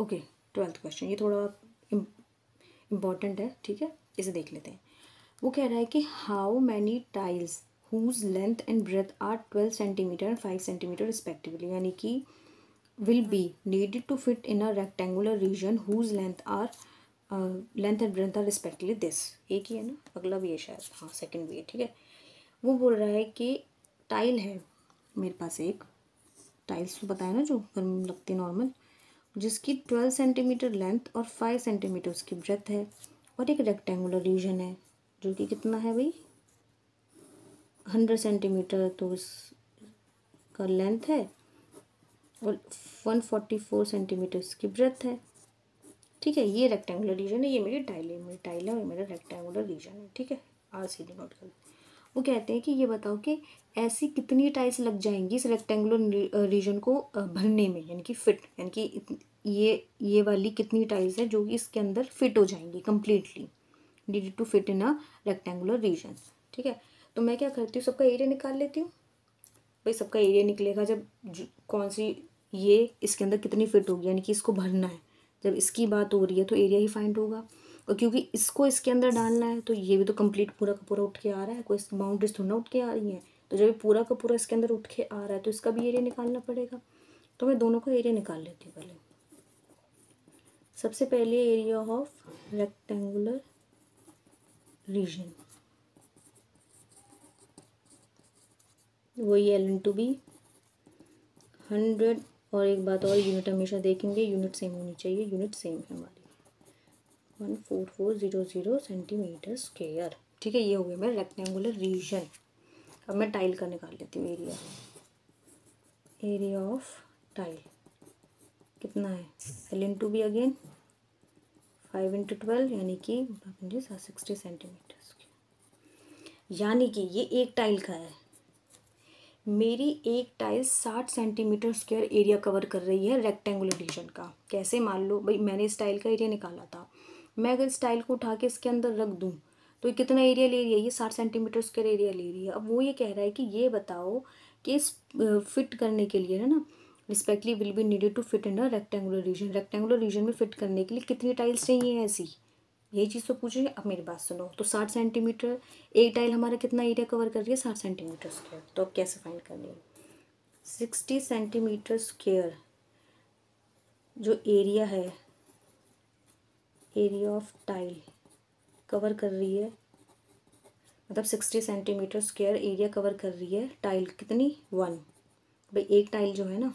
Okay, 12th question, ये थोड़ा important है, ठीक है, इसे देख लेते हैं। वो कह रहा है कि how many tiles whose length and breadth are 12 centimetre and 5 centimetre respectively, यानी कि will be needed to fit in a rectangular region whose length and breadth are respectively this। एक ही है ना, अगला भी है शायद, हाँ सेकंड भी है, ठीक है। वो बोल रहा है कि टाइल है मेरे पास, एक टाइल्स तो पता है ना जो घर में लगती है नॉर्मल, जिसकी 12 सेंटीमीटर लेंथ और 5 सेंटीमीटर उसकी ब्रेथ है, और एक रेक्टेंगुलर रीजन है जो कि कितना है भाई 100 सेंटीमीटर, तो इसका लेंथ है और 144 सेंटीमीटर की ब्रेथ है, ठीक है। ये रेक्टेंगुलर रीजन है, ये मेरी टाइल है और मेरा रेक्टेंगुलर रीजन है, ठीक है। RCD नोट कर। वो कहते हैं कि ये बताओ कि ऐसी कितनी टाइल्स लग जाएंगी इस रेक्टेंगुलर रीजन को भरने में, यानी कि फिट, यानी कि ये वाली कितनी टाइल्स है जो कि इसके अंदर फिट हो जाएंगी completely, needed to fit in a rectangular region, ठीक है। तो मैं क्या करती हूँ, सबका एरिया निकाल लेती हूँ। भाई सबका एरिया निकलेगा जब कौन सी ये इसके अंदर कितनी फिट होगी, यानी कि इसको भरना है, जब इसकी बात हो रही है तो एरिया ही फाइंड होगा। और क्योंकि इसको इसके अंदर डालना है तो ये भी तो कंप्लीट पूरा का पूरा उठ के आ रहा है, कोई बाउंड्रीज थोड़ा ना उठ के आ रही हैं। तो जब ये पूरा का पूरा इसके अंदर उठ के आ रहा है तो इसका भी एरिया निकालना पड़ेगा। तो मैं दोनों का एरिया निकाल लेती हूँ पहले। सबसे पहले एरिया ऑफ रेक्टेंगुलर रीजन, वही L/B 100। और एक बात और, यूनिट हमेशा देखेंगे, यूनिट सेम होनी चाहिए, यूनिट सेम है हमारी 14400 सेंटीमीटर स्क्वायर, ठीक है। ये हो गया मेरा रेक्टेंगुलर रीजन। अब मैं टाइल का निकाल लेती हूँ एरिया ऑफ टाइल कितना है, L/B अगेन 5 × 12 यानी कि 60 सेंटीमीटर, यानी कि ये एक टाइल का है। मेरी एक tile 60 centimetre square area cover कर रही है रेक्टेंगुलर रीजन का। कैसे, मान लो भाई मैंने इस टाइल का एरिया निकाला था, मैं अगर इस टाइल को उठा के इसके अंदर रख दूँ तो ये कितना एरिया ले रही है, ये 60 सेंटीमीटर स्क्वायर एरिया ले रही है। अब वो ये कह रहा है कि ये बताओ कि इस फिट करने के लिए ना respectively will be needed to fit in a rectangular region, rectangular region में फिट करने के लिए कितनी टाइल्स चाहिए ऐसी, यही चीज़ तो पूछ रही है। अब मेरी बात सुनो, तो 60 सेंटीमीटर एक टाइल हमारा कितना एरिया कवर कर रही है, 60 सेंटीमीटर स्क्वायर। तो अब कैसे फाइंड करनी है, 60 सेंटीमीटर स्क्वायर जो एरिया है, एरिया ऑफ टाइल कवर कर रही है, मतलब 60 सेंटीमीटर स्क्वायर एरिया कवर कर रही है टाइल कितनी 1। भाई एक टाइल जो है ना